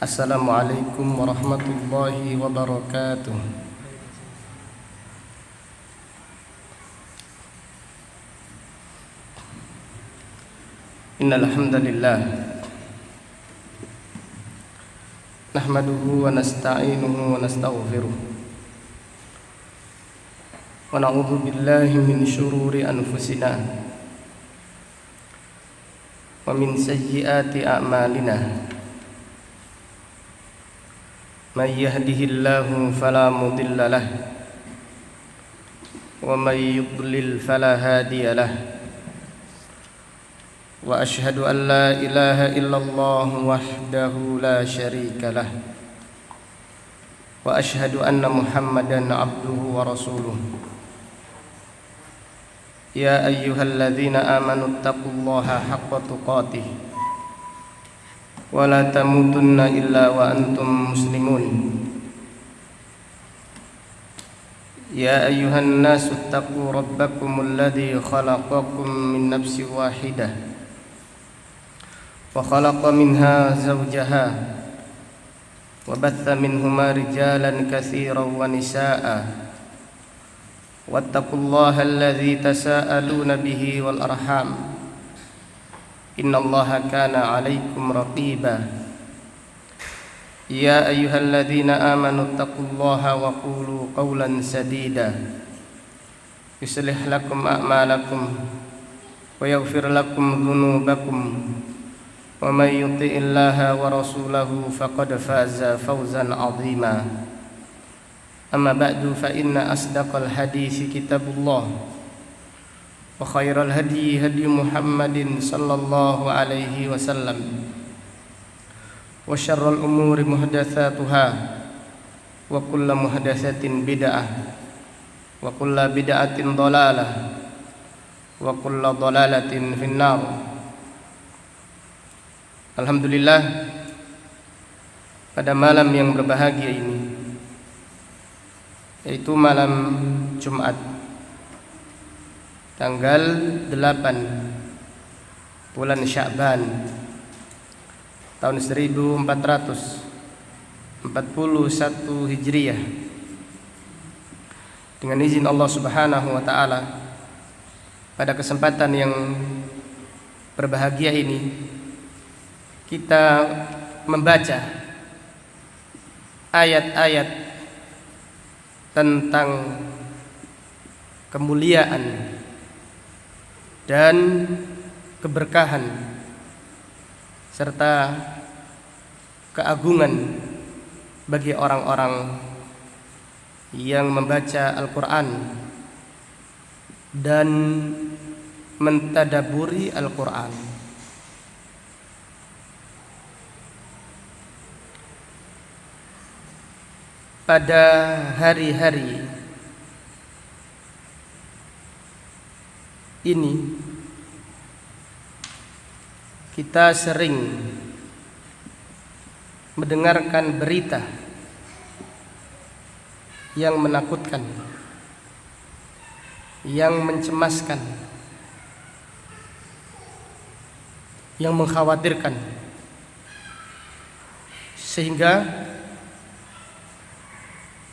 Assalamualaikum warahmatullahi wabarakatuh. Innal hamdalillah nahmaduhu wa nasta'inuhu wa nastaghfiruh wa na'udzu billahi min syururi anfusina wa min sayyiati a'malina. Man yahdihillahu fala mudilla lahu wa man yudlil fala hadiya lahu. Wa ashhadu an la ilaha illallah wahdahu la syarika lah. Wa ashhadu anna Muhammadan abduhu wa rasuluh. Ya ayyuhalladzina amanu taqullaha haqqa tuqatih wa la tamutunna illa wa antum muslimun. Ya ayyuhan nasu taqu rabbakumul ladzi khalaqakum min nafsin wahidah wa khalaqa minha zawjaha wa batha minhuma rijalan katsiran wa nisaa'a wattaqullaha alladzi tasaaluna bihi wal arham innallaha kana 'alaikum raqiba. Ya ayyuhalladzina amanu taqullaha wa qulu qawlan sadida yuslih lakum a'malakum wa yaghfir lakum dhunubakum wa may yuti'illaha wa rasulahu faqad faza fawzan 'azima. Amma ba'du fa inna asdaqal hadits kitabullah wa khairal hadi hadi Muhammadin sallallahu alaihi wasallam wa syarrul umuri muhdatsatuha wa kullu muhdatsatin bid'ah wa kullu bid'atin dhalalah wa kullu dhalalatin finnar. Alhamdulillah, pada malam yang berbahagia ini, yaitu malam Jumat tanggal 8 bulan Sya'ban tahun 1441 Hijriah, dengan izin Allah Subhanahu wa taala, pada kesempatan yang berbahagia ini kita membaca ayat-ayat tentang kemuliaan dan keberkahan serta keagungan bagi orang-orang yang membaca Al-Quran dan mentadaburi Al-Quran. Pada hari-hari ini kita sering mendengarkan berita yang menakutkan, yang mencemaskan, yang mengkhawatirkan, sehingga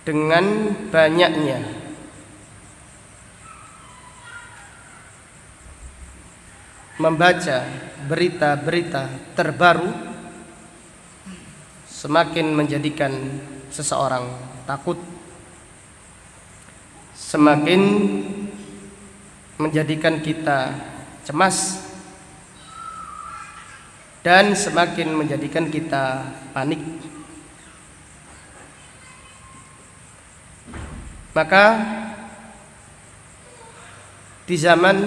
dengan banyaknya membaca berita-berita terbaru semakin menjadikan seseorang takut, semakin menjadikan kita cemas, dan semakin menjadikan kita panik. Maka di zaman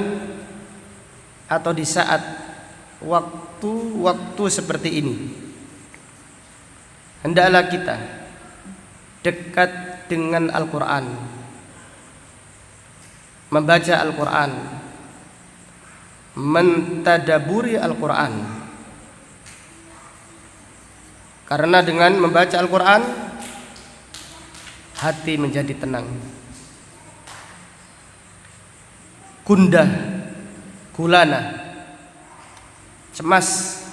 atau di saat waktu-waktu seperti ini, hendaklah kita dekat dengan Al-Quran, membaca Al-Quran, mentadaburi Al-Quran. Karena dengan membaca Al-Quran, hati menjadi tenang, gundah gulana, cemas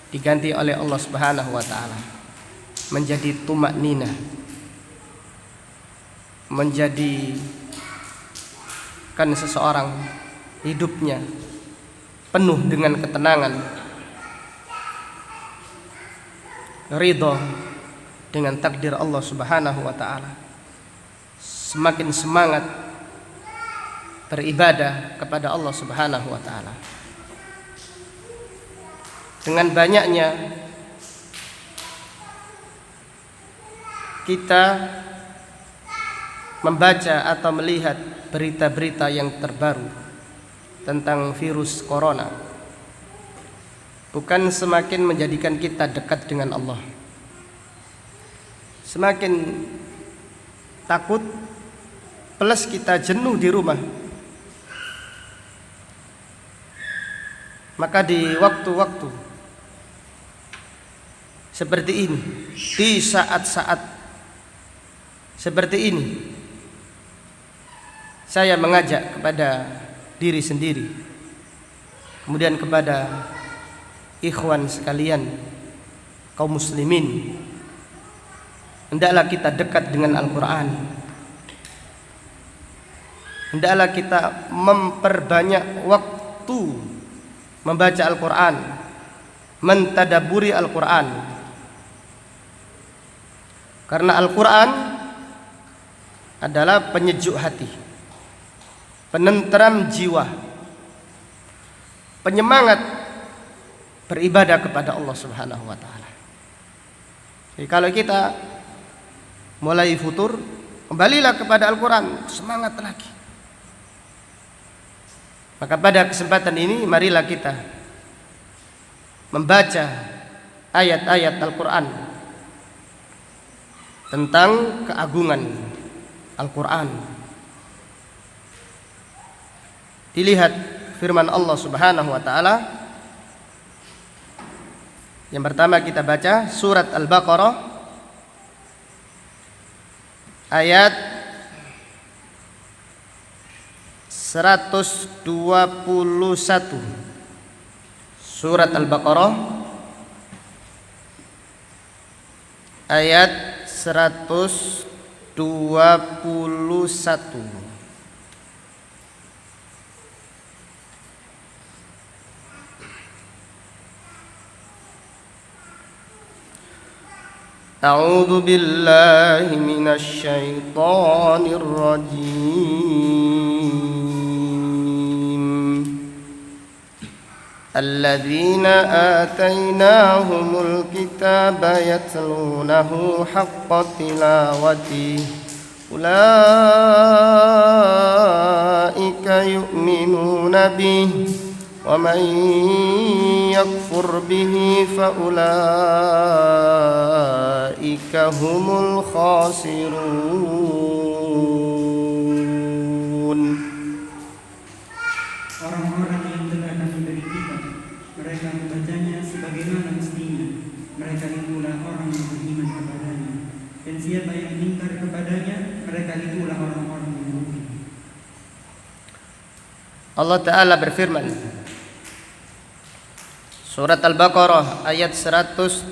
diganti oleh Allah Subhanahu wa taala. menjadi tumak nina, menjadikan seseorang hidupnya penuh dengan ketenangan, ridho dengan takdir Allah Subhanahu wa taala, semakin semangat beribadah kepada Allah Subhanahu wa taala. Dengan banyaknya kita membaca atau melihat berita-berita yang terbaru tentang virus corona, bukan semakin menjadikan kita dekat dengan Allah, semakin takut, plus kita jenuh di rumah. Maka di waktu-waktu seperti ini, di saat-saat seperti ini, saya mengajak kepada diri sendiri, kemudian kepada ikhwan sekalian, kaum muslimin, hendaklah kita dekat dengan Al-Quran. Hendaklah kita memperbanyak waktu membaca Al-Quran, mentadaburi Al-Quran. Karena Al-Quran adalah penyejuk hati, penenteram jiwa, penyemangat beribadah kepada Allah Subhanahu wa taala. Jadi kalau kita mulai futur, kembalilah kepada Al-Quran, semangat lagi. Maka pada kesempatan ini marilah kita membaca ayat-ayat Al-Quran tentang keagungan Al-Quran. Dilihat firman Allah Subhanahu wa taala. Yang pertama kita baca surat Al-Baqarah ayat 121. Surat Al-Baqarah ayat 121. A'udzu billahi minasy syaithanir rajim. Alladzina atainahumul kitaba yatlunahu haqqa tilawatihi ulaika yu'minuna bihi wa man yakfur bihi fa ulaika humul khasirun. Orang-orang yang telah kami beri kitab, mereka membacanya sebagaimana mestinya. Mereka itulah orang yang beriman kepadanya. Dan siapa yang ingkar kepadanya, mereka itulah orang-orang yang rugi. Allah Ta'ala berfirman, surat Al-Baqarah ayat 121.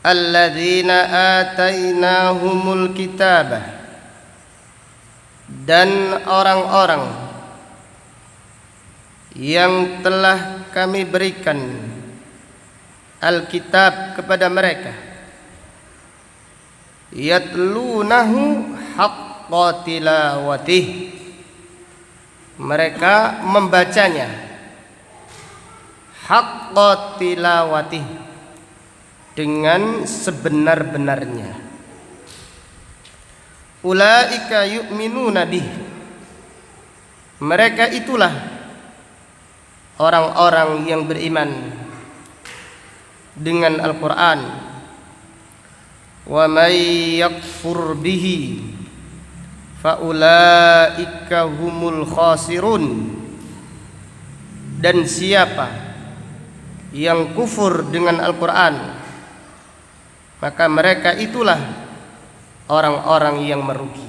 Alladzina atainahumul kitaba, dan orang-orang yang telah kami berikan Alkitab kepada mereka, yatlunahu haqqa tilawatih, mereka membacanya haqqa tilawatih, dengan sebenar-benarnya. Ulaika yu'minuna bih, mereka itulah orang-orang yang beriman dengan Al-Quran. Wa may yakfur bihi fa ulaika humul khasirun, dan siapa yang kufur dengan Al-Quran, maka mereka itulah orang-orang yang merugi.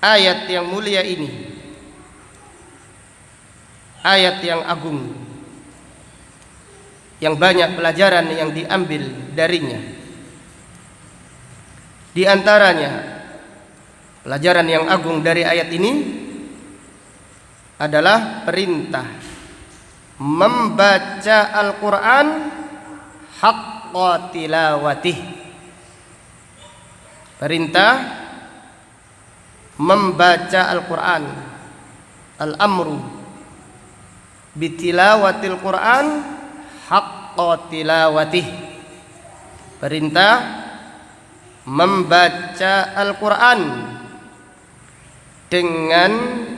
Ayat yang mulia ini, ayat yang agung, yang banyak pelajaran yang diambil darinya. Di antaranya pelajaran yang agung dari ayat ini adalah perintah membaca Al-Quran haqqa tilawatih. Perintah membaca Al-Quran, al-amru bitilawatil Quran haqqa tilawatih. Perintah membaca Al-Quran dengan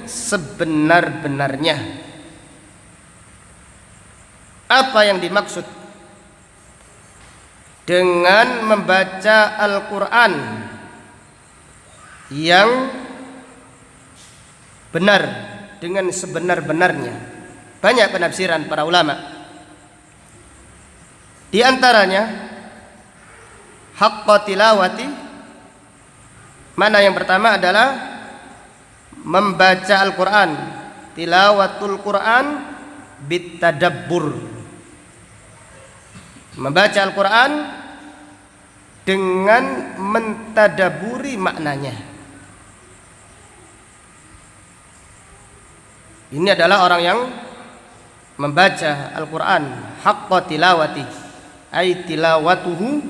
sebenar-benarnya. Apa yang dimaksud dengan membaca Al-Quran yang benar, dengan sebenar-benarnya? Banyak penafsiran para ulama. Di antaranya haqqa tilawati, mana yang pertama adalah membaca Al-Quran, tilawatul Quran bitadabbur, membaca Al-Quran dengan mentadaburi maknanya. Ini adalah orang yang membaca Al-Quran haqqa tilawati, ay tilawatuhu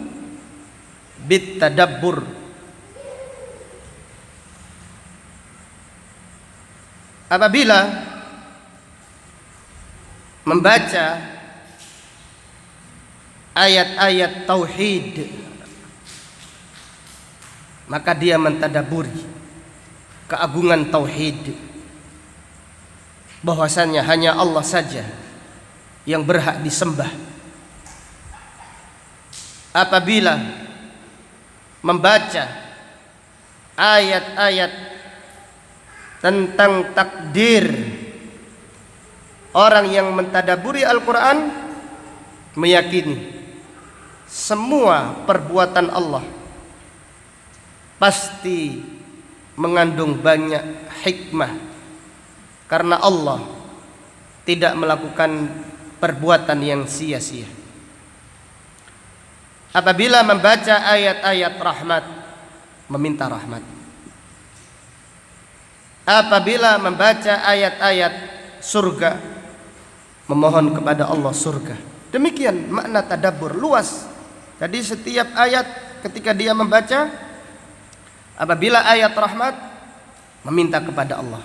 bitadabbur. Apabila membaca ayat-ayat tauhid, maka dia mentadaburi keagungan tauhid, bahwasannya hanya Allah saja yang berhak disembah. Apabila membaca ayat-ayat tentang takdir, orang yang mentadaburi Al-Quran meyakini semua perbuatan Allah pasti mengandung banyak hikmah, karena Allah tidak melakukan perbuatan yang sia-sia. Apabila membaca ayat-ayat rahmat, meminta rahmat. Apabila membaca ayat-ayat surga, memohon kepada Allah surga. Demikian makna tadabbur, luas. Jadi setiap ayat ketika dia membaca, apabila ayat rahmat, meminta kepada Allah.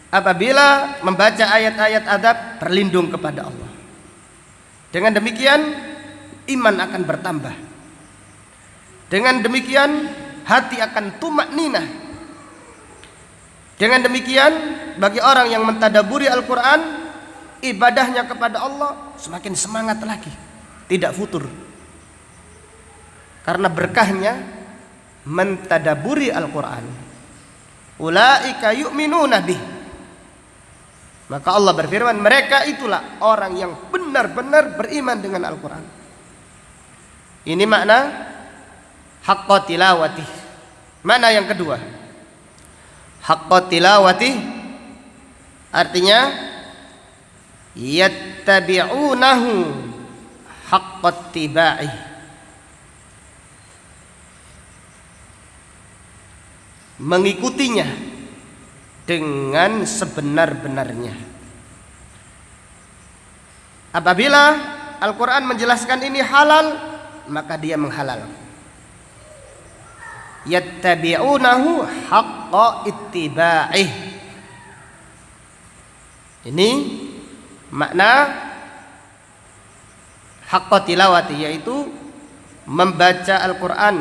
Apabila membaca ayat-ayat adab, berlindung kepada Allah. Dengan demikian iman akan bertambah. Dengan demikian hati akan tumakninah. Dengan demikian bagi orang yang mentadaburi Al-Quran, ibadahnya kepada Allah semakin semangat lagi, tidak futur. Karena berkahnya mentadaburi Al-Quran. Ulaika yu'minuna bih. Maka Allah berfirman, mereka itulah orang yang benar-benar beriman dengan Al-Quran. Ini makna haqqa tilawati. Makna yang kedua, haqqa tilawati artinya yattabi'unahu haqqa tiba'i, mengikutinya dengan sebenar-benarnya. Apabila Al-Quran menjelaskan ini halal, maka dia menghalal. Yattabi'unahu haqqa ittiba'ih. Ini makna haqqa tilawati, yaitu membaca Al-Quran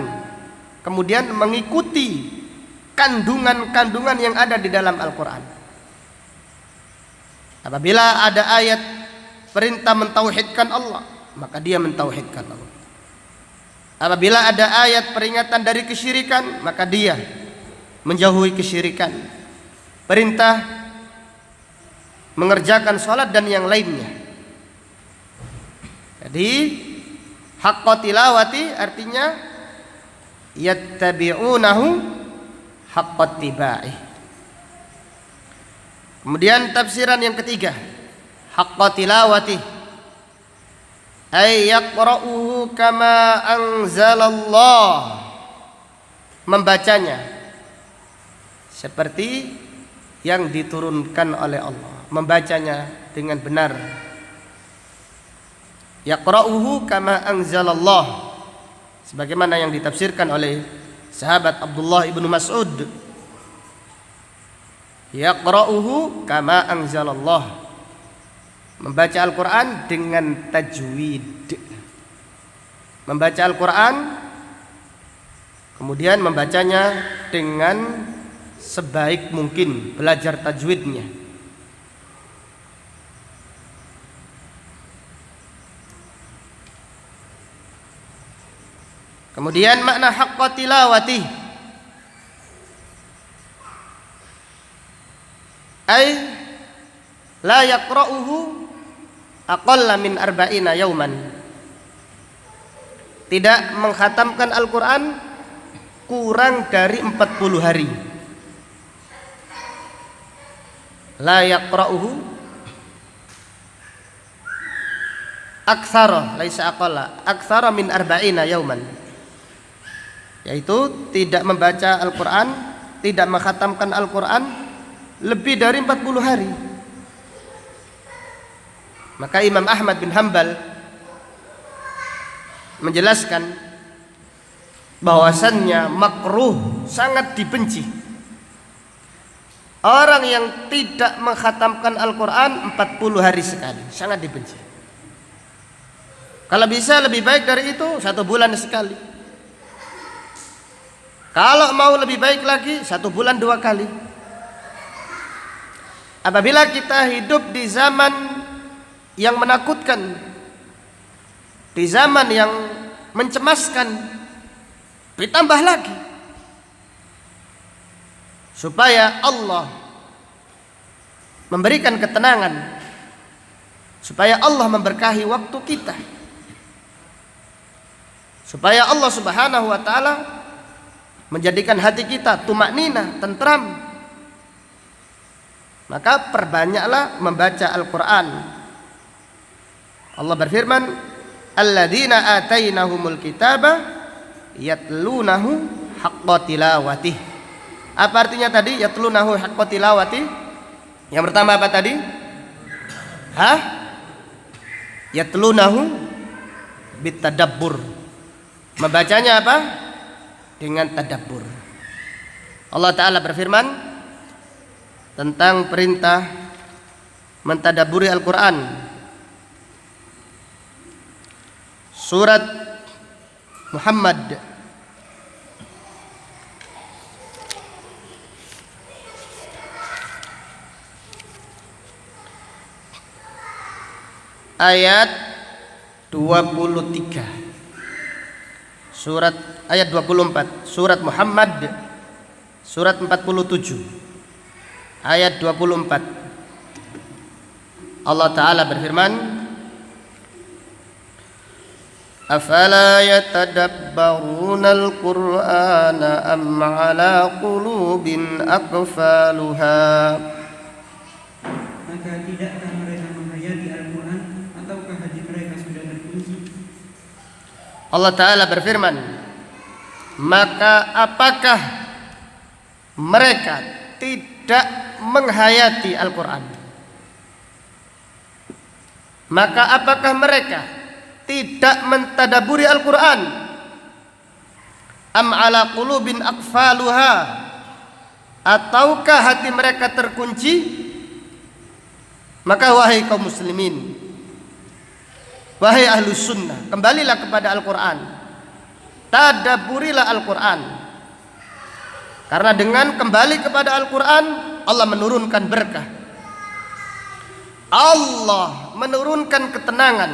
kemudian mengikuti kandungan-kandungan yang ada di dalam Al-Quran. Apabila ada ayat perintah mentauhidkan Allah, maka dia mentauhidkan Allah. Apabila ada ayat peringatan dari kesyirikan, maka dia menjauhi kesyirikan. Perintah mengerjakan sholat dan yang lainnya. Jadi haqqa tilawati artinya yattabi'unahu haqqa tiba'i. Kemudian tafsiran yang ketiga, haqqa tilawati ay yaqra'uhu kama anzalallah, membacanya seperti yang diturunkan oleh Allah, membacanya dengan benar. Yaqra'uhu kama anzalallah, sebagaimana yang ditafsirkan oleh sahabat Abdullah ibnu Mas'ud. Yaqra'uhu kama anzalallah, membaca Al-Quran dengan tajwid. Membaca Al-Quran kemudian membacanya dengan sebaik mungkin, belajar tajwidnya. Kemudian makna haqqa tilawati, ay la yaqra'uhu aqalla min arba'ina yauman, tidak mengkhatamkan Al-Quran kurang dari 40 hari. La yaqra'uhu aktsara, laisa aqalla, aktsara min arba'ina yauman, yaitu tidak membaca Al-Quran, tidak mengkhatamkan Al-Quran lebih dari 40 hari. Maka Imam Ahmad bin Hanbal menjelaskan bahwasannya makruh, sangat dibenci orang yang tidak mengkhatamkan Al-Quran 40 hari sekali, sangat dibenci. Kalau bisa lebih baik dari itu 1 bulan sekali. Kalau mau lebih baik lagi 1 bulan 2 kali. Apabila kita hidup di zaman yang menakutkan, di zaman yang mencemaskan, ditambah lagi supaya Allah memberikan ketenangan, supaya Allah memberkahi waktu kita, supaya Allah Subhanahu wa taala menjadikan hati kita tumakninah, tentram, maka perbanyaklah membaca Al-Quran. Allah berfirman, alladzina atainahumul kitaba yatlunahu haqqa tilawatih. Apa artinya tadi yatlunahu haqqa tilawatih? Yang pertama apa tadi? Yatlunahu bitadabbur, membacanya apa? Dengan tadabbur. Allah Ta'ala berfirman tentang perintah mentadabburi Al-Quran. Surat Muhammad ayat 23, surat ayat 24, surat Muhammad surat 47 ayat 24. Allah Ta'ala berfirman, afala yatadabbaruna al-Qur'ana am ala qulubin aqfaluha. Maka tidakkah mereka menghayati Al-Quran, ataukah hati mereka sudah terkunci? Allah Ta'ala berfirman, maka apakah mereka tidak menghayati Al-Quran? Maka apakah mereka tidak mentadaburi Al-Quran? Am ala qulubin aqfaluha, ataukah hati mereka terkunci? Maka wahai kaum muslimin, wahai ahlus sunnah, kembalilah kepada Al-Quran, tadaburilah Al-Quran. Karena dengan kembali kepada Al-Quran, Allah menurunkan berkah, Allah menurunkan ketenangan,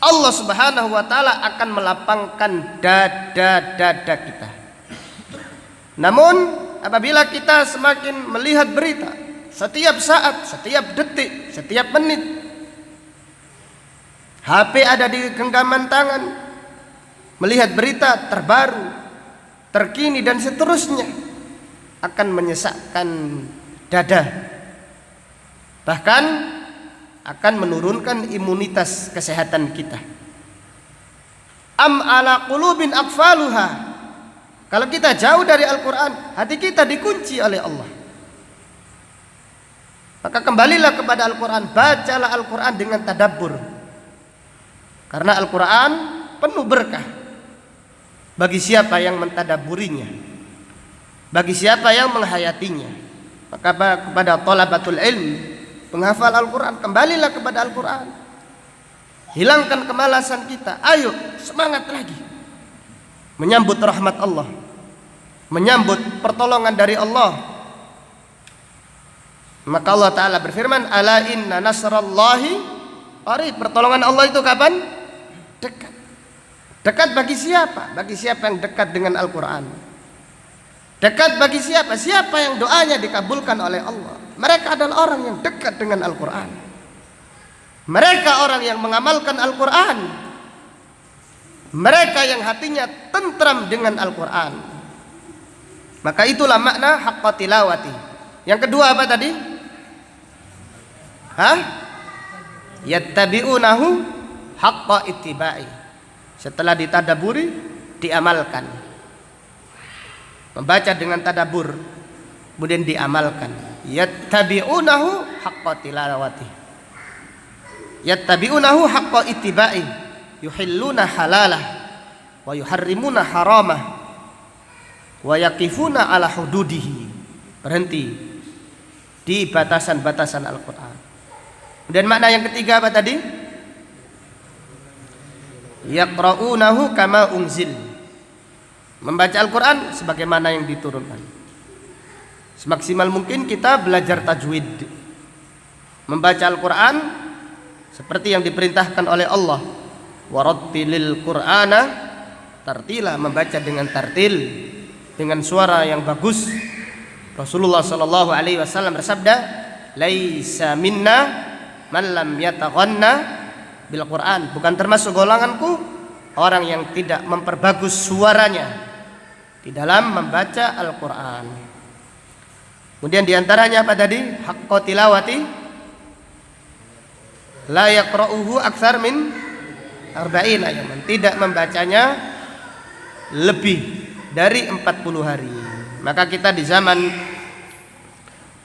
Allah Subhanahu wa ta'ala akan melapangkan dada-dada kita. Namun apabila kita semakin melihat berita setiap saat, setiap detik, setiap menit, HP ada di genggaman tangan, melihat berita terbaru, terkini dan seterusnya, akan menyesakkan dada. Bahkan akan menurunkan imunitas kesehatan kita. Am ala qulubin aqfaluha. Kalau kita jauh dari Al-Quran, hati kita dikunci oleh Allah. Maka kembalilah kepada Al-Quran, bacalah Al-Quran dengan tadabbur. Karena Al-Quran penuh berkah bagi siapa yang mentadabburinya, bagi siapa yang menghayatinya. Maka kepada thalabatul ilm, penghafal Al-Quran, kembalilah kepada Al-Quran. Hilangkan kemalasan kita, ayo semangat lagi menyambut rahmat Allah, menyambut pertolongan dari Allah. Maka Allah Ta'ala berfirman, ala inna nasrallahi qarib. Pertolongan Allah itu kapan? Dekat. Dekat bagi siapa? Bagi siapa yang dekat dengan Al-Quran. Dekat bagi siapa? Siapa yang doanya dikabulkan oleh Allah. Mereka adalah orang yang dekat dengan Al-Quran. Mereka orang yang mengamalkan Al-Quran. Mereka yang hatinya tentram dengan Al-Quran. Maka itulah makna haqqa tilawati. Yang kedua apa tadi? Yattabi'unahu haqqa ittiba'i. Setelah ditadaburi, diamalkan. Membaca dengan tadabur, kemudian diamalkan. Yattabi'unahu haqqa tilawati. Yattabi'unahu haqqa ittiba'i. Yuhilluna halalah wa yuharrimuna haramah wa yaqifuna ala hududihi. Berhenti di batasan-batasan Al-Quran. Dan makna yang ketiga apa tadi? Yaqra'unahu kama unzil. Membaca Al-Quran sebagaimana yang diturunkan. Semaksimal mungkin kita belajar tajwid, membaca Al-Quran seperti yang diperintahkan oleh Allah. Warattilil Qur'ana tartila, membaca dengan tartil, dengan suara yang bagus. Rasulullah sallallahu alaihi wasallam bersabda, "Laisa minna man lam yataghanna bil Qur'an." Bukan termasuk golonganku orang yang tidak memperbagus suaranya di dalam membaca Al-Qur'an. Kemudian diantaranya apa tadi? Haqqa tilawati la yaqra'uhu aktsar min arba'ina yaman. Tidak membacanya lebih dari 40 hari. Maka kita di zaman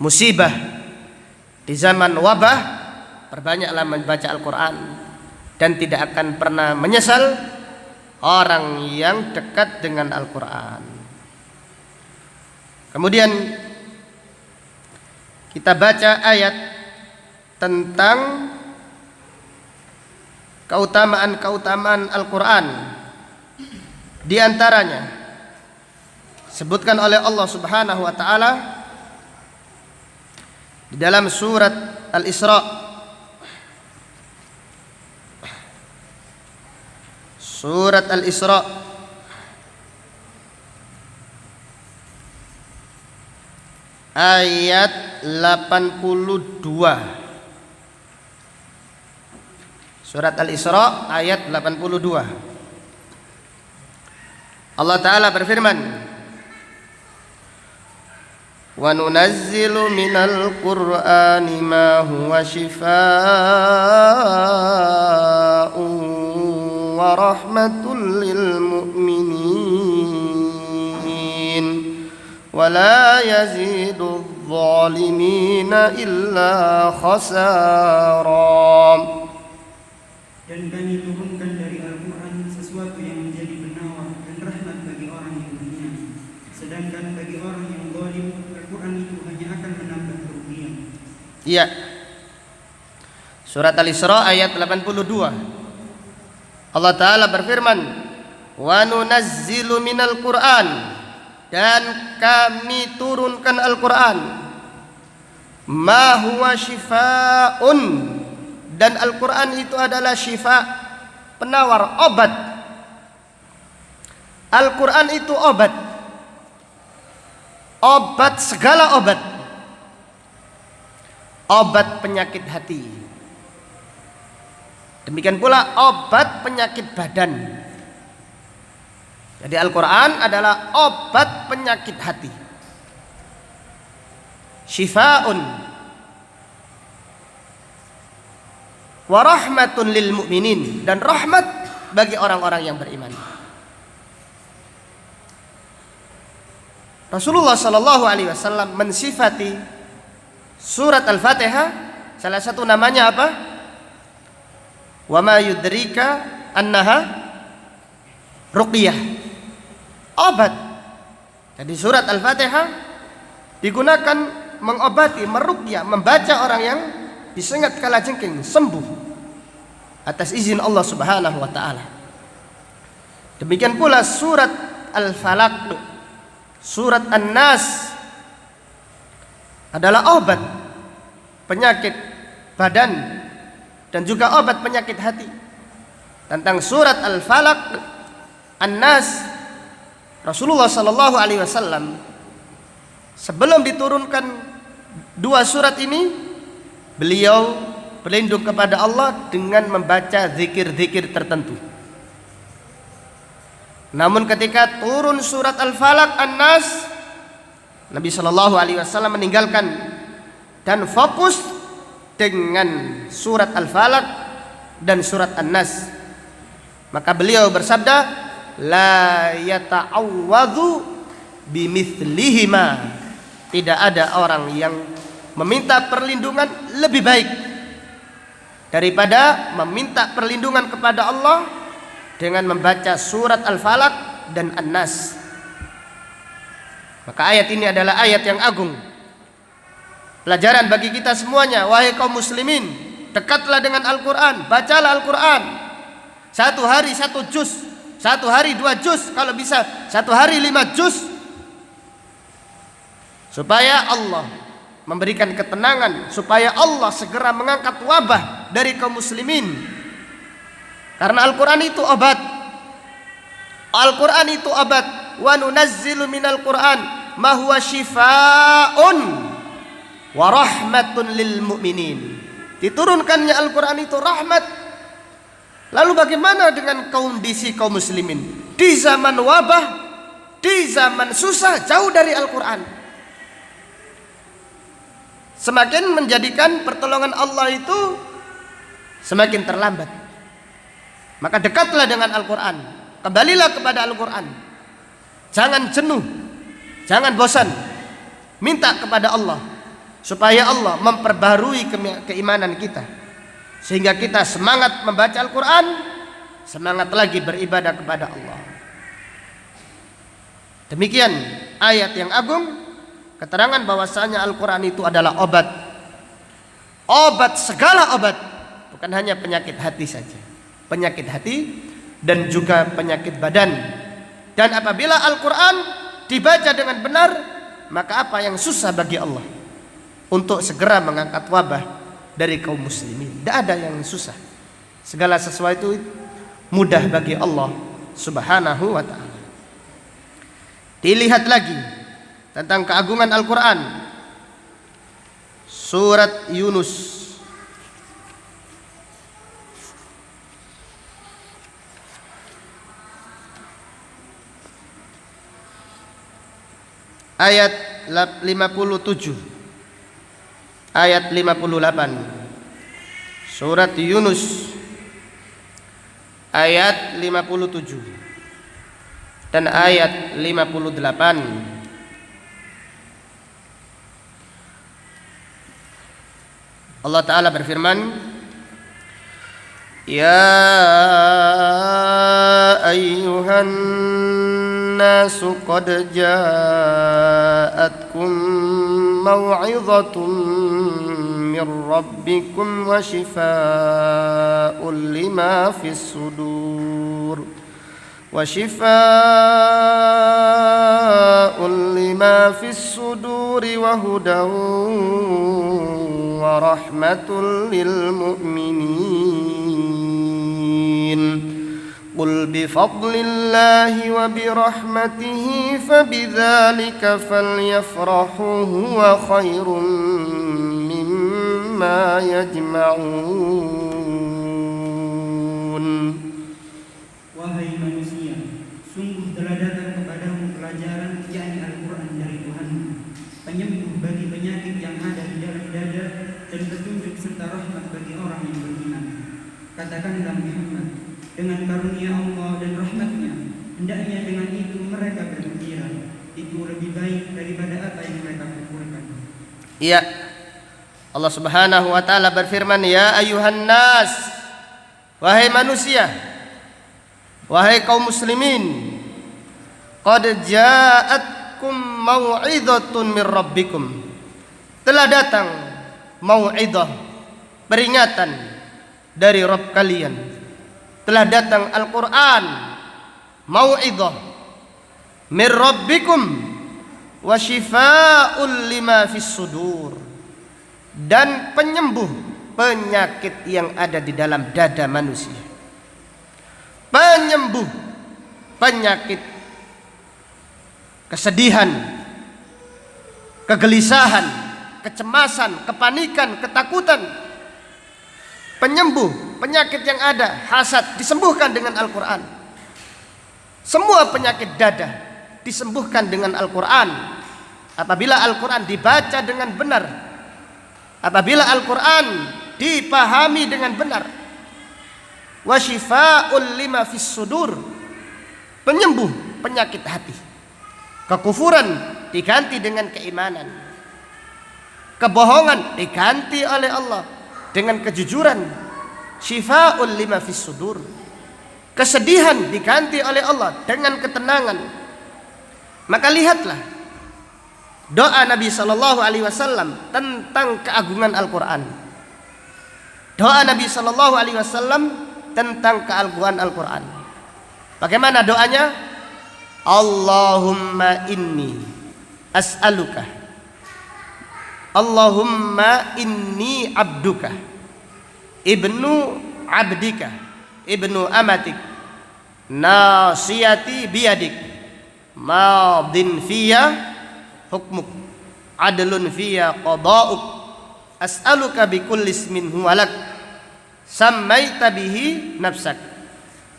musibah, di zaman wabah, perbanyaklah membaca Al-Quran. Dan tidak akan pernah menyesal orang yang dekat dengan Al-Quran. Kemudian kita baca ayat tentang keutamaan-keutamaan Al-Quran. Di antaranya sebutkan oleh Allah Subhanahu wa taala di dalam surat Al-Isra, surat Al-Isra ayat 82. Surat Al-Isra ayat 82. Allah Ta'ala berfirman, wa nunazzilu minal qur'ani ma huwa shifaa'un wa rahmatul lil mu'minin wa la yazidu adh-dhalimina illa khasara. Dan kami turunkan dari Al-Quran sesuatu yang menjadi penawar dan rahmat bagi orang yang beriman. Sedangkan bagi orang yang zalim, Al-Quran itu hanya akan menambah kerugian. Iya. Surat Al-Isra ayat 82. Allah Ta'ala berfirman, wa nunazzilu minal Qur'an, dan kami turunkan Al-Quran, ma huwa shifaa'un, dan Al-Quran itu adalah syifa, penawar, obat. Al-Quran itu obat, obat segala obat, obat penyakit hati. Demikian pula obat penyakit badan. Jadi Al-Quran adalah obat penyakit hati. Syifa'un. wa rahmatun lil mu'minin, dan rahmat bagi orang-orang yang beriman. Rasulullah sallallahu alaihi wasallam mensifati surat Al-Fatihah, salah satu namanya apa? Wa ma yudrika annaha ruqyah, obat. Jadi surat Al-Fatihah digunakan mengobati, meruqyah, membaca orang yang disengat kalajengking sembuh atas izin Allah Subhanahu wa taala. Demikian pula surat Al-Falaq, surat An-Nas adalah obat penyakit badan dan juga obat penyakit hati. Tentang surat Al-Falaq, An-Nas, Rasulullah sallallahu alaihi wasallam sebelum diturunkan dua surat ini, beliau berlindung kepada Allah dengan membaca zikir-zikir tertentu. Namun ketika turun surat Al-Falaq, An-Nas, Nabi sallallahu alaihi wasallam meninggalkan dan fokus dengan surat Al-Falaq dan surat An-Nas. Maka beliau bersabda, la yata'awwadhu bimithlihima, tidak ada orang yang meminta perlindungan lebih baik daripada meminta perlindungan kepada Allah dengan membaca surat Al-Falaq dan An-Nas. Maka ayat ini adalah ayat yang agung, pelajaran bagi kita semuanya. Wahai kaum muslimin, dekatlah dengan Al-Quran, bacalah Al-Quran. Satu hari 1 juz, satu hari 2 juz, kalau bisa satu hari 5 juz, supaya Allah memberikan ketenangan, supaya Allah segera mengangkat wabah dari kaum muslimin. Karena Al-Quran itu obat. Al-Quran itu obat. Wa nunazzilu minal Quran ma huwa shifaa'un wa rahmatun lil mu'minin. Diturunkannya Al-Quran itu rahmat. Lalu bagaimana dengan kondisi kaum muslimin di zaman wabah, di zaman susah, jauh dari Al-Quran? Semakin menjadikan pertolongan Allah itu semakin terlambat. Maka dekatlah dengan Al-Quran, kembalilah kepada Al-Quran. Jangan jenuh, jangan bosan, minta kepada Allah supaya Allah memperbarui keimanan kita, sehingga kita semangat membaca Al-Quran, semangat lagi beribadah kepada Allah. Demikian ayat yang agung, keterangan bahwasanya Al-Quran itu adalah obat. Obat, segala obat, bukan hanya penyakit hati saja, penyakit hati dan juga penyakit badan. Dan apabila Al-Quran dibaca dengan benar, maka apa yang susah bagi Allah untuk segera mengangkat wabah dari kaum muslimin? Tidak ada yang susah. Segala sesuatu mudah bagi Allah Subhanahu wa ta'ala. Dilihat lagi tentang keagungan Al-Quran, surat Yunus ayat 57, ayat 58. Surat Yunus ayat 57 dan ayat 58. Allah Ta'ala berfirman, ya ayyuhan nasu qad ja'atkum maw'izatun min rabbikum wa shifaa'un lima fis sudur wa shifaa'un lima fis suduri wa hudan wa rahmatul lil mu'minin. Qul bi fadlillahi wa bi rahmatihi fabidzalika falyafrahu huwa khairum mimma yajma'un. Wahai manusia, sungguh telah datang kepadamu pelajaran, yakni Al-Quran dari Tuhanmu, penyembuh bagi penyakit yang ada di dalam dada dan petunjuk serta rahmat bagi orang yang beriman. Katakanlah Muhammad, dengan karunia Allah dan rahmatnya, hendaknya dengan itu mereka bergembira. Itu lebih baik daripada apa yang mereka kumpulkan. Iya. Allah Subhanahu wa taala berfirman, "Ya ayuhan nas, wahai manusia, wahai kaum muslimin, qad ja'atkum mau'izatun min rabbikum." Telah datang mau'izah, peringatan dari Rabb kalian. Telah datang Al-Qur'an, mau'izah min rabbikum wa shifaa'un lima fis sudur, dan penyembuh penyakit yang ada di dalam dada manusia. Penyembuh penyakit kesedihan, kegelisahan, kecemasan, kepanikan, ketakutan. Penyembuh penyakit yang ada, hasad, disembuhkan dengan Al-Quran. Semua penyakit dada disembuhkan dengan Al-Quran apabila Al-Quran dibaca dengan benar, apabila Al-Quran dipahami dengan benar. Wa shifaa'un lima fis sudur, penyembuh penyakit hati. Kekufuran diganti dengan keimanan, kebohongan diganti oleh Allah dengan kejujuran. Shifaa'un lima fis sudur, kesedihan diganti oleh Allah dengan ketenangan. Maka lihatlah doa Nabi sallallahu alaihi wasallam tentang keagungan Al-Qur'an. Doa Nabi sallallahu alaihi wasallam tentang keagungan Al-Qur'an. Bagaimana doanya? Allahumma inni as'aluka, Allahumma inni abduka, ibnu abdika, ibnu amatik, nasiyati biyadik, madin fiyya hukmuk, adlun fiyya qada'uk, as'aluka bikulli ismin huwa lak, sammaita bihi nafsak,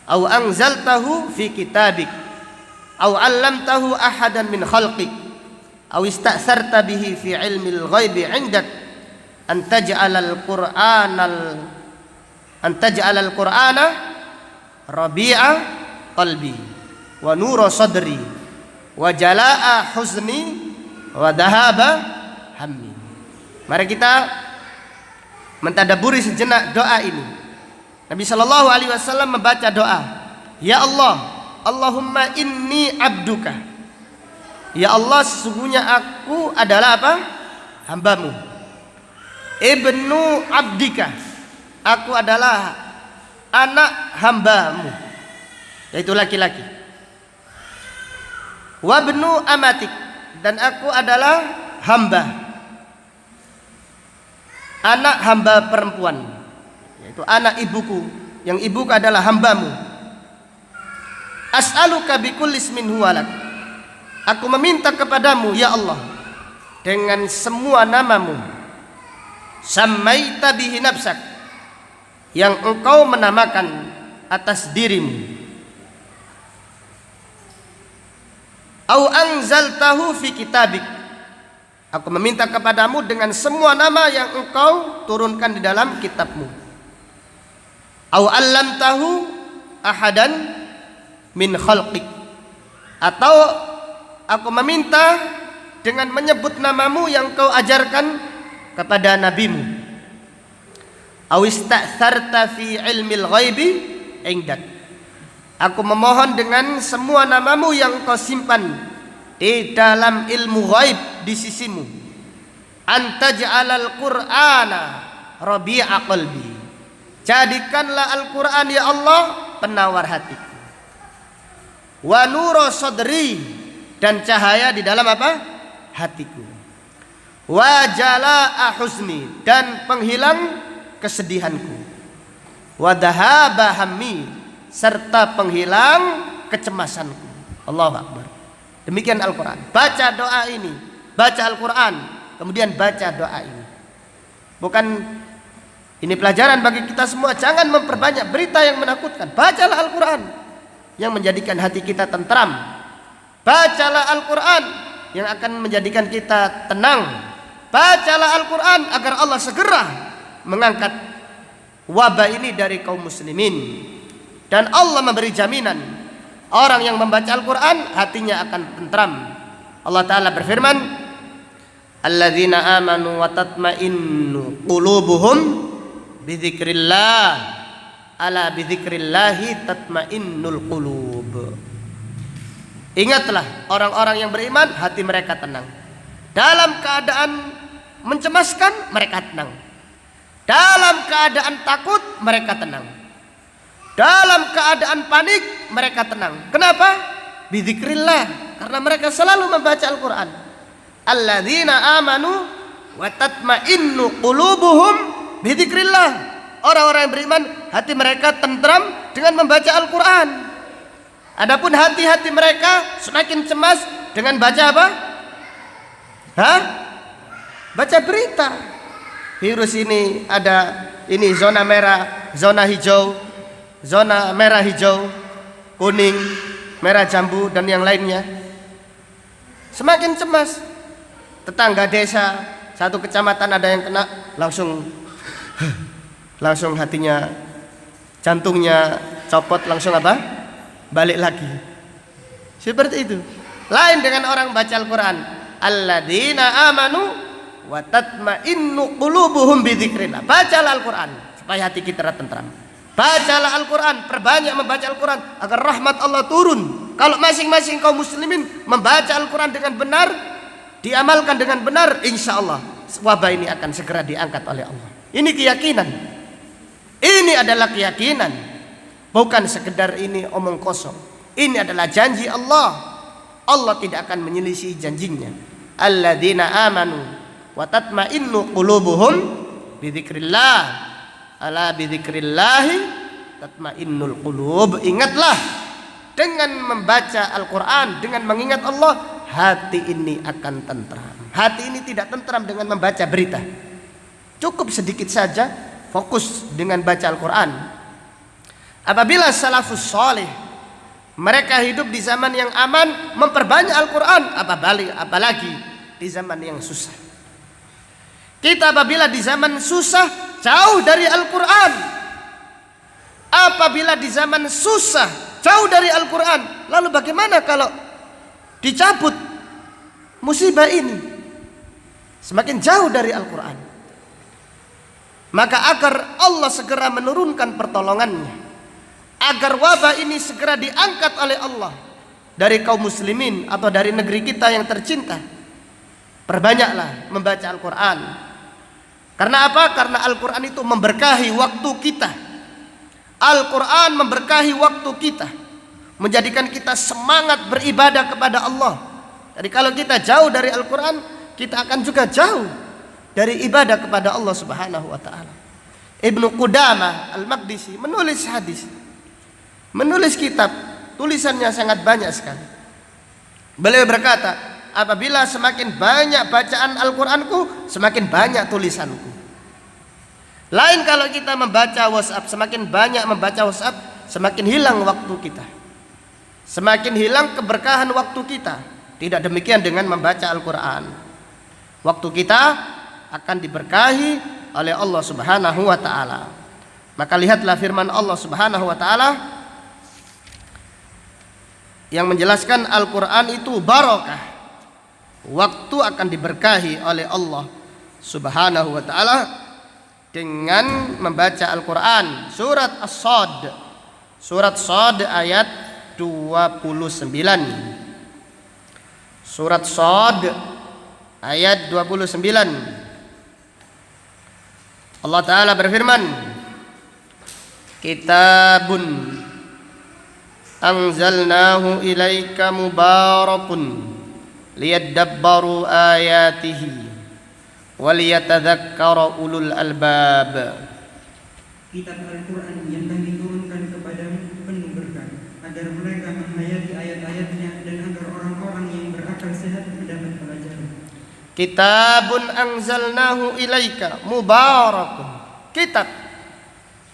aw anzaltahu fi kitabik, aw 'allamtahu ahadan min khalqik, aw ista'sarta bihi fi 'ilmil ghaibi 'indak, an taj'alal qur'ana rabi'a qalbi wa nura sadri wa jalaa huzni wa dhahaba hammi. Mari kita mentadaburi sejenak doa ini. Nabi sallallahu alaihi wasallam membaca doa, ya Allah, Allahumma inni abduka, ya Allah, sesungguhnya aku adalah apa? Hambamu. Ibnu abdika, aku adalah anak hambamu, yaitu laki-laki. Wabnu amatik, dan aku adalah hamba, anak hamba perempuan, yaitu anak ibuku, yang ibuku adalah hambamu. As'aluka bikulli ismin huwa lak, aku meminta kepadamu ya Allah dengan semua namamu, sammaita bihi nafsak, yang engkau menamakan atas dirimu, au anzaltahu fi kitabik, aku meminta kepadamu dengan semua nama yang engkau turunkan di dalam kitabmu, au allamtahu ahadan min khalqik, atau aku meminta dengan menyebut namamu yang kau ajarkan kepada nabimu, au ista'tharta fi ilmil ghaibi indak, aku memohon dengan semua namamu yang kau simpan di dalam ilmu ghaib di sisimu, antaj'alal qur'ana rabi'a qalbi, jadikanlah Al-Qur'an ya Allah penawar hatiku, wa nura sadri, dan cahaya di dalam apa? Hatiku, wa jalaa huzni, dan penghilang kesedihanku, wa dhahaba hammi, serta penghilang kecemasanku. Allahu Akbar. Demikian Al-Quran. Baca doa ini, baca Al-Quran, kemudian baca doa ini. Bukan ini pelajaran bagi kita semua. Jangan memperbanyak berita yang menakutkan. Bacalah Al-Quran yang menjadikan hati kita tentram. Bacalah Al-Quran yang akan menjadikan kita tenang. Bacalah Al-Quran agar Allah segera mengangkat wabah ini dari kaum muslimin. Dan Allah memberi jaminan, orang yang membaca Al-Quran hatinya akan tentram. Allah Ta'ala berfirman, alladzina amanu wa tatma'innu qulubuhum bidzikrillah, ala bidzikrillahi tatma'innul qulub. Ingatlah, orang-orang yang beriman hati mereka tenang. Dalam keadaan mencemaskan mereka tenang. Dalam keadaan takut mereka tenang. Dalam keadaan panik mereka tenang. Kenapa? Bidzikrillah, karena mereka selalu membaca Al-Quran. Alladzina amanu wa tatma'innu qulubuhum bidzikrillah. Orang-orang yang beriman hati mereka tentram dengan membaca Al-Quran. Adapun hati-hati mereka semakin cemas dengan baca apa? Baca berita. Virus ini ada, ini zona merah, zona hijau, zona merah hijau, kuning, merah jambu dan yang lainnya. Semakin cemas. Tetangga desa satu kecamatan ada yang kena, langsung hatinya, jantungnya copot, langsung apa? Balik lagi. Seperti itu. Lain dengan orang baca Al-Quran. Alladzina amanu wa tatma'innu qulubuhum bidzikrillah. Bacalah Al-Quran supaya hati kita tentram. Bacalah Al-Quran, perbanyak membaca Al-Quran agar rahmat Allah turun. Kalau masing-masing kaum muslimin membaca Al-Quran dengan benar, diamalkan dengan benar, insya Allah wabah ini akan segera diangkat oleh Allah. Ini keyakinan. Ini adalah keyakinan. Bukan sekedar ini omong kosong. Ini adalah janji Allah. Allah tidak akan menyelisih janjinya. Alladzina amanu wa tatma'innu qulubuhum bidzikrillah. Ala bidzikrillahi tatma'innul qulub. Ingatlah, dengan membaca Al-Quran, dengan mengingat Allah, hati ini akan tentram. Hati ini tidak tentram dengan membaca berita. Cukup sedikit saja fokus dengan baca Al-Quran. Apabila salafus salih mereka hidup di zaman yang aman, memperbanyak Al-Quran, apalagi di zaman yang susah. Kita apabila di zaman susah jauh dari Al-Quran, apabila di zaman susah jauh dari Al-Quran, lalu bagaimana kalau dicabut musibah ini? Semakin jauh dari Al-Quran. Maka agar Allah segera menurunkan pertolongannya, agar wabah ini segera diangkat oleh Allah dari kaum muslimin atau dari negeri kita yang tercinta, perbanyaklah membaca Al-Quran. Karena apa? Karena Al-Quran itu memberkahi waktu kita. Al-Quran memberkahi waktu kita, menjadikan kita semangat beribadah kepada Allah. Jadi kalau kita jauh dari Al-Quran, kita akan juga jauh dari ibadah kepada Allah Subhanahu wa ta'ala. Ibnu Qudamah Al-Maqdisi menulis hadis, menulis kitab, tulisannya sangat banyak sekali. Beliau berkata, apabila semakin banyak bacaan Al-Quranku, semakin banyak tulisanku. Lain kalau kita membaca WhatsApp, semakin banyak membaca WhatsApp, semakin hilang waktu kita, semakin hilang keberkahan waktu kita. Tidak demikian dengan membaca Al-Quran. Waktu kita akan diberkahi oleh Allah Subhanahu wa ta'ala. Maka lihatlah firman Allah Subhanahu wa ta'ala yang menjelaskan Al-Quran itu barakah. Waktu akan diberkahi oleh Allah Subhanahu wa ta'ala dengan membaca Al-Quran. Surat As-Sad, Surat Sad ayat 29. Surat Sad ayat 29. Allah Ta'ala berfirman, Kitabun anzalnahu ilaika mubarakun liyadabbaru ayatihi waliyatadzakkara ulul albab. Kitab Al-Quran yang kami turunkan kepadamu penuh berkah, agar mereka menghayati ayat-ayatnya dan agar orang-orang yang berakal sehat mendapat pelajaran. Kitabun anzalnahu ilaika mubarakun. Kitab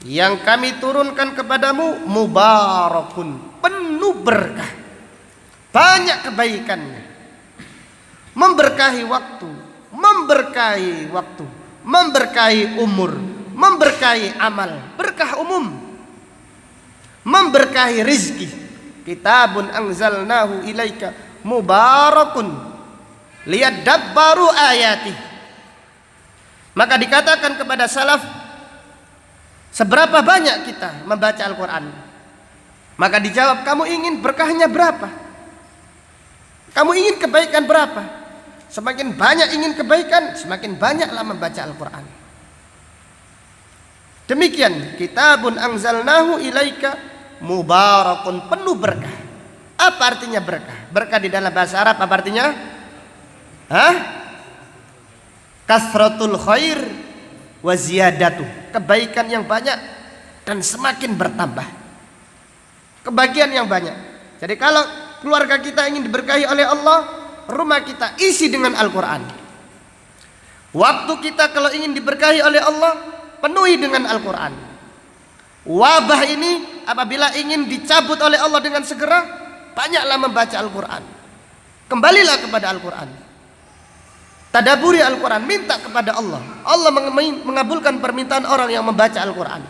yang kami turunkan kepadamu mubarakun, penuh berkah, banyak kebaikannya, memberkahi waktu, memberkahi umur, memberkahi amal, berkah umum, memberkahi rizki. Kitabun anzalnahu ilaika mubarakun liyadabbaru ayati. Maka dikatakan kepada salaf, seberapa banyak kita membaca Al-Quran? Maka dijawab, kamu ingin berkahnya berapa? Kamu ingin kebaikan berapa? Semakin banyak ingin kebaikan, semakin banyaklah membaca Al-Quran. Demikian, kitabun anzalnahu ilaika mubarakun, penuh berkah. Apa artinya berkah? Berkah di dalam bahasa Arab apa artinya? Kasratul khair wa ziyadatu, kebaikan yang banyak dan semakin bertambah. Kebahagiaan yang banyak. Jadi kalau keluarga kita ingin diberkahi oleh Allah, rumah kita isi dengan Al-Quran. Waktu kita kalau ingin diberkahi oleh Allah, penuhi dengan Al-Quran. Wabah ini apabila ingin dicabut oleh Allah dengan segera, banyaklah membaca Al-Quran. Kembalilah kepada Al-Quran. Tadaburi Al-Quran, minta kepada Allah. Allah mengabulkan permintaan orang yang membaca Al-Quran.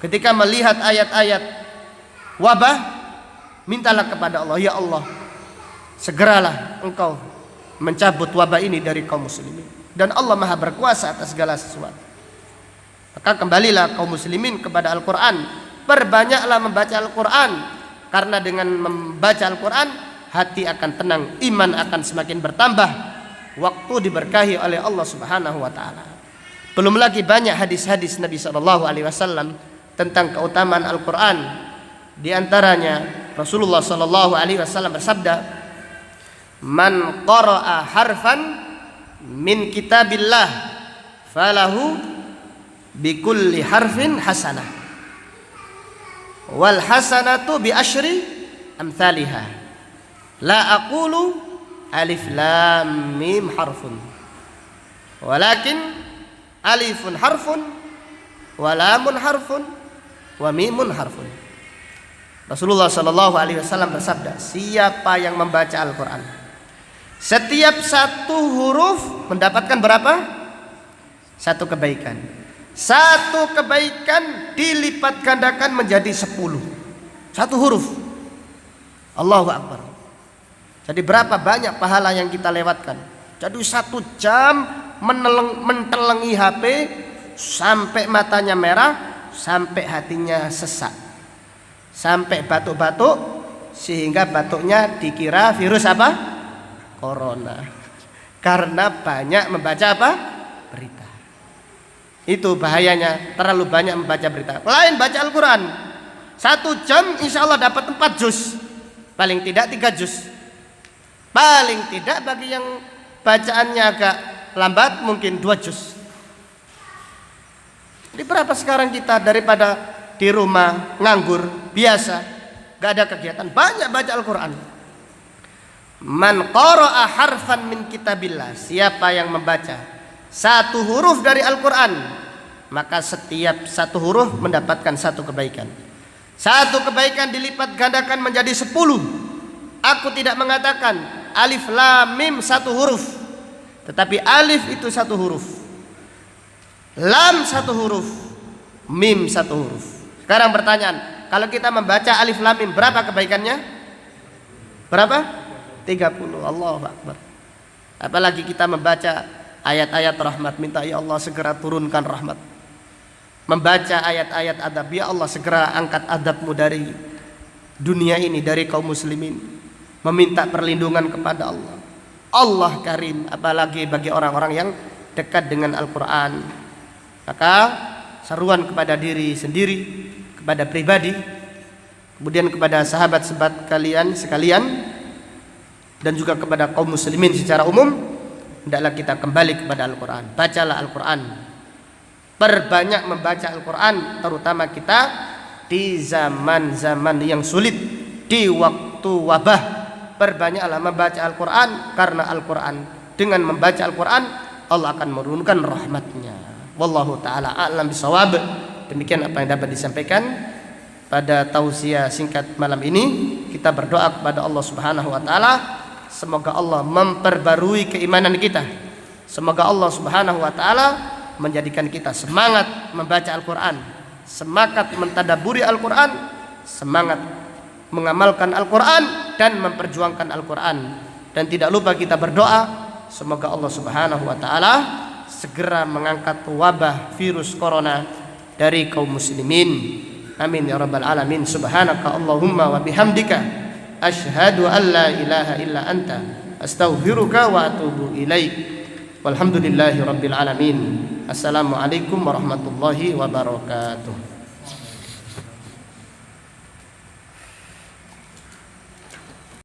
Ketika melihat ayat-ayat wabah, mintalah kepada Allah, ya Allah, segeralah engkau mencabut wabah ini dari kaum muslimin. Dan Allah maha berkuasa atas segala sesuatu. Maka kembalilah kaum muslimin kepada Al-Quran. Perbanyaklah membaca Al-Quran. Karena dengan membaca Al-Quran, hati akan tenang, iman akan semakin bertambah, waktu diberkahi oleh Allah Subhanahu wa ta'ala. Belum lagi banyak hadis-hadis Nabi SAW tentang keutamaan Al-Quran. Di antaranya Rasulullah SAW bersabda, man qara'a harfan min kitabillah falahu bikulli harfin hasanah wal hasanatu bi asyri amthaliha la aqulu alif lam mim harfun walakin alifun harfun wa lamun harfun wa mimun harfun. Rasulullah SAW bersabda, siapa yang membaca Al-Quran, setiap satu huruf mendapatkan berapa? Satu kebaikan. Satu kebaikan dilipat gandakan menjadi 10. Satu huruf. Allahu Akbar. Jadi berapa banyak pahala yang kita lewatkan. Jadi 1 jam mentelengi HP sampai matanya merah, sampai hatinya sesak, sampai batuk-batuk, sehingga batuknya dikira virus apa? Corona. Karena banyak membaca apa? Berita. Itu bahayanya, terlalu banyak membaca berita. Lain baca Al-Quran, 1 jam insya Allah dapat 4 juz, paling tidak 3 juz. Paling tidak bagi yang bacaannya agak lambat mungkin 2 juz. Jadi berapa sekarang kita daripada di rumah nganggur biasa, gak ada kegiatan, banyak baca Al-Quran. Man qara'a harfan min kitabillah, siapa yang membaca 1 huruf dari Al-Quran, maka setiap 1 huruf mendapatkan 1 kebaikan. 1 kebaikan dilipat gandakan menjadi 10. Aku tidak mengatakan alif lam mim 1 huruf, tetapi alif itu 1 huruf, lam 1 huruf, mim 1 huruf. Sekarang pertanyaan, kalau kita membaca alif lam mim berapa kebaikannya? Berapa? 30. Allahu Akbar. Apalagi kita membaca ayat-ayat rahmat, minta ya Allah segera turunkan rahmat. Membaca ayat-ayat adab, ya Allah segera angkat adabmu dari dunia ini, dari kaum muslimin. Meminta perlindungan kepada Allah. Allah Karim, apalagi bagi orang-orang yang dekat dengan Al-Quran. Maka seruan kepada diri sendiri, kepada pribadi, kemudian kepada sahabat-sahabat kalian sekalian, dan juga kepada kaum muslimin secara umum, hendaklah kita kembali kepada Al-Quran. Bacalah Al-Quran, perbanyak membaca Al-Quran, terutama kita di zaman-zaman yang sulit, di waktu wabah. Perbanyaklah membaca Al-Quran, karena Al-Quran, dengan membaca Al-Quran Allah akan menurunkan rahmatnya. Wallahu ta'ala a'lam bisawab. Demikian apa yang dapat disampaikan pada tausiah singkat malam ini. Kita berdoa kepada Allah Subhanahu wa ta'ala, semoga Allah memperbarui keimanan kita. Semoga Allah Subhanahu wa ta'ala menjadikan kita semangat membaca Al-Quran, semangat mentadaburi Al-Quran, semangat mengamalkan Al-Quran dan memperjuangkan Al-Quran. Dan tidak lupa kita berdoa semoga Allah Subhanahu wa taala segera mengangkat wabah virus corona dari kaum muslimin. Amin ya rabbal alamin. Subhanaka Allahumma wa bihamdika asyhadu an la ilaha illa anta astaghfiruka wa atubu ilaik. Walhamdulillahi rabbil alamin. Assalamualaikum warahmatullahi wabarakatuh.